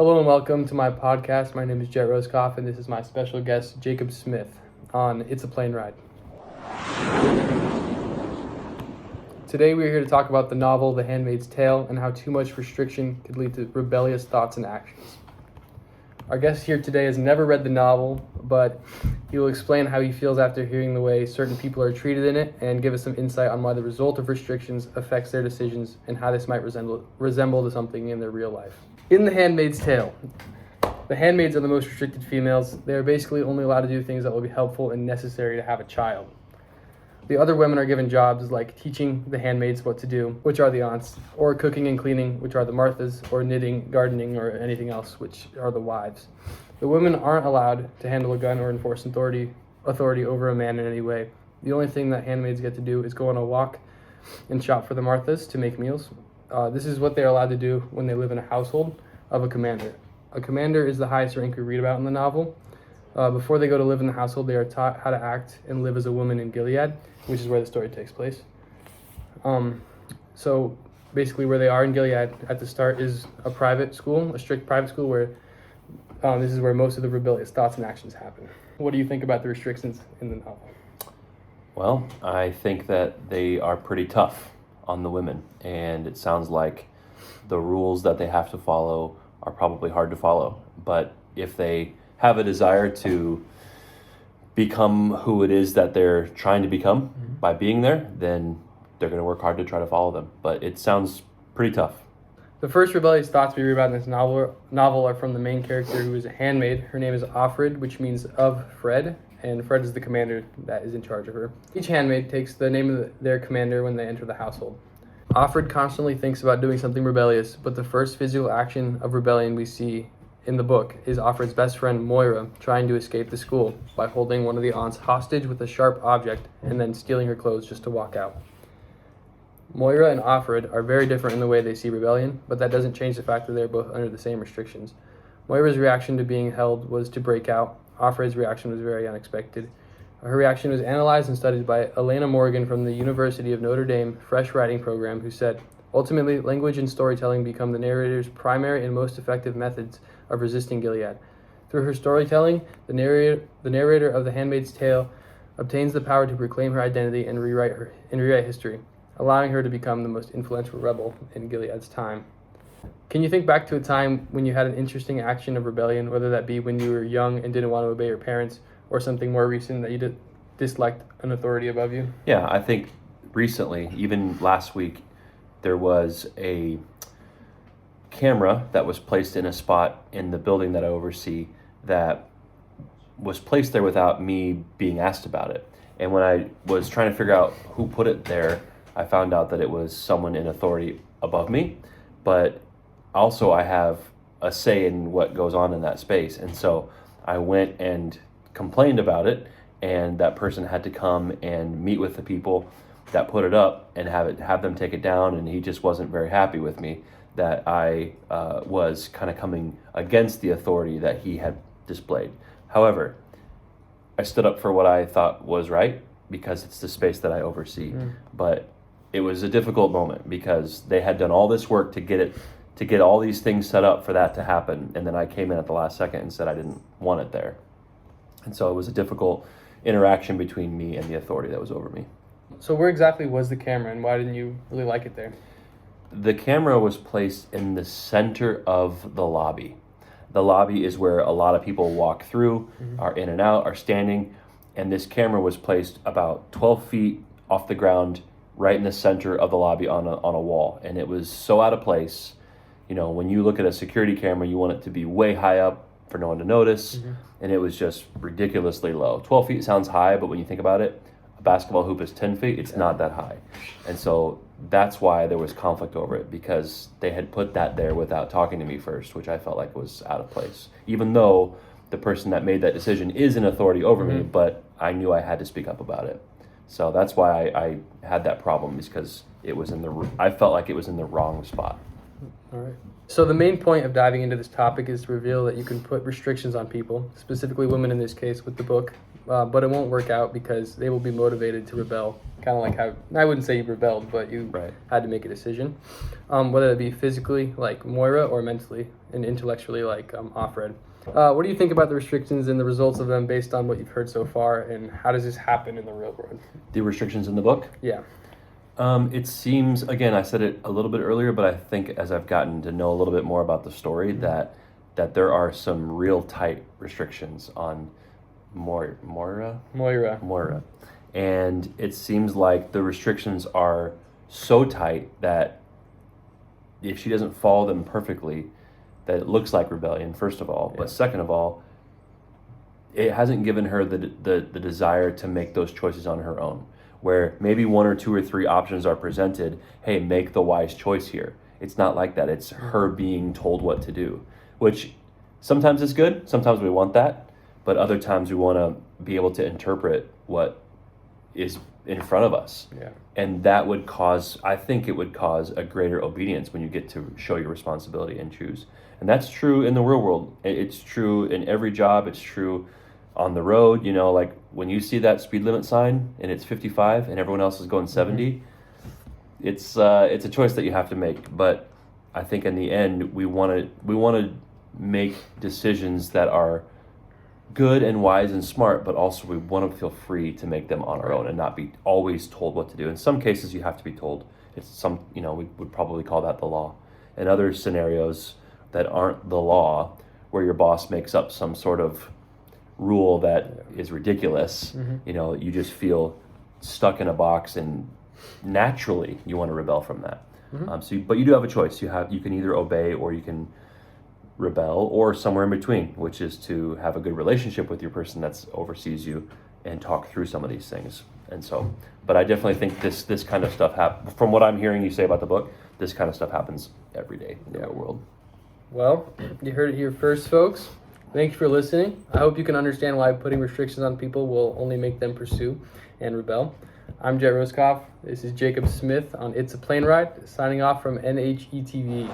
Hello and welcome to my podcast. My name is Jet Rosekoff, and this is my special guest, Jacob Smith, on It's a Plane Ride. Today we are here to talk about the novel The Handmaid's Tale and how too much restriction could lead to rebellious thoughts and actions. Our guest here today has never read the novel, but he will explain how he feels after hearing the way certain people are treated in it and give us some insight on why the result of restrictions affects their decisions and how this might resemble to something in their real life. In The Handmaid's Tale, the handmaids are the most restricted females. They are basically only allowed to do things that will be helpful and necessary to have a child. The other women are given jobs like teaching the handmaids what to do, which are the aunts, or cooking and cleaning, which are the Marthas, or knitting, gardening, or anything else, which are the wives. The women aren't allowed to handle a gun or enforce authority over a man in any way. The only thing that handmaids get to do is go on a walk and shop for the Marthas to make meals. This is what they're allowed to do when they live in a household of a commander. A commander is the highest rank we read about in the novel. Before they go to live in the household, they are taught how to act and live as a woman in Gilead, which is where the story takes place. So basically where they are in Gilead at the start is a private school, a strict private school where this is where most of the rebellious thoughts and actions happen. What do you think about the restrictions in the novel? Well, I think that they are pretty tough on the women, and it sounds like the rules that they have to follow are probably hard to follow. But if they have a desire to become who it is that they're trying to become by being there, then they're going to work hard to try to follow them. But it sounds pretty tough. The first rebellious thoughts we read about in this novel are from the main character, who is a handmaid. Her name is Offred, which means of Fred, and Fred is the commander that is in charge of her. Each handmaid takes the name of their commander when they enter the household. Offred constantly thinks about doing something rebellious, but the first physical action of rebellion we see in the book is Offred's best friend Moira trying to escape the school by holding one of the aunts hostage with a sharp object and then stealing her clothes just to walk out. Moira and Offred are very different in the way they see rebellion, but that doesn't change the fact that they're both under the same restrictions. Moira's reaction to being held was to break out. Offred's reaction was very unexpected. Her reaction was analyzed and studied by Elena Morgan from the University of Notre Dame Fresh Writing Program, who said, "Ultimately, language and storytelling become the narrator's primary and most effective methods of resisting Gilead. Through her storytelling, the narrator of The Handmaid's Tale obtains the power to proclaim her identity and rewrite history, allowing her to become the most influential rebel in Gilead's time." Can you think back to a time when you had an interesting action of rebellion, whether that be when you were young and didn't want to obey your parents, or something more recent that you disliked an authority above you? Yeah, I think recently, even last week, there was a camera that was placed in a spot in the building that I oversee that was placed there without me being asked about it. And when I was trying to figure out who put it there, I found out that it was someone in authority above me, but also I have a say in what goes on in that space. And so I went and complained about it, and that person had to come and meet with the people that put it up and have them take it down, and he just wasn't very happy with me that I was kind of coming against the authority that he had displayed. However, I stood up for what I thought was right because it's the space that I oversee. But it was a difficult moment because they had done all this work to get all these things set up for that to happen, and then I came in at the last second and said I didn't want it there. And so it was a difficult interaction between me and the authority that was over me. So where exactly was the camera, and why didn't you really like it there? The camera was placed in the center of the lobby. The lobby is where a lot of people walk through, are in and out, are standing, and this camera was placed about 12 feet off the ground, right in the center of the lobby on a wall. And it was so out of place. You know, when you look at a security camera, you want it to be way high up for no one to notice, and it was just ridiculously low. 12 feet sounds high, but when you think about it, a basketball hoop is 10 feet, it's not that high. And so that's why there was conflict over it, because they had put that there without talking to me first, which I felt like was out of place. Even though the person that made that decision is an authority over me, but I knew I had to speak up about it. So that's why I had that problem, is because I felt like it was in the wrong spot. All right. So the main point of diving into this topic is to reveal that you can put restrictions on people, specifically women in this case, with the book, but it won't work out because they will be motivated to rebel. Kind of like how, I wouldn't say you rebelled, but you Right. had to make a decision, whether it be physically like Moira or mentally and intellectually like Offred. What do you think about the restrictions and the results of them based on what you've heard so far, and how does this happen in the real world? The restrictions in the book? Yeah. It seems, again, I said it a little bit earlier, but I think as I've gotten to know a little bit more about the story, that there are some real tight restrictions on Moira. And it seems like the restrictions are so tight that if she doesn't follow them perfectly, that it looks like rebellion, first of all. But second of all, it hasn't given her the desire to make those choices on her own, where maybe one or two or three options are presented. Hey, make the wise choice here. It's not like that. It's her being told what to do, which sometimes is good. Sometimes we want that, but other times we want to be able to interpret what is in front of us. Yeah. And that would cause, I think it would cause a greater obedience when you get to show your responsibility and choose. And that's true in the real world. It's true in every job. It's true on the road. You know, like when you see that speed limit sign and it's 55 and everyone else is going 70, it's a choice that you have to make. But I think in the end, we want to make decisions that are good and wise and smart, but also we want to feel free to make them on our own and not be always told what to do. In some cases, you have to be told. We would probably call that the law. In other scenarios that aren't the law, where your boss makes up some sort of rule that is ridiculous, you just feel stuck in a box, and naturally you want to rebel from that. But you do have a choice. You can either obey or you can rebel, or somewhere in between, which is to have a good relationship with your person that oversees you and talk through some of these things. And so, but I definitely think this kind of stuff from what I'm hearing you say about the book, this kind of stuff happens every day in the real world. Well, you heard it here first, folks. Thank you for listening. I hope you can understand why putting restrictions on people will only make them pursue and rebel. I'm Jet Roskoff. This is Jacob Smith on It's a Plane Ride, signing off from NHETV.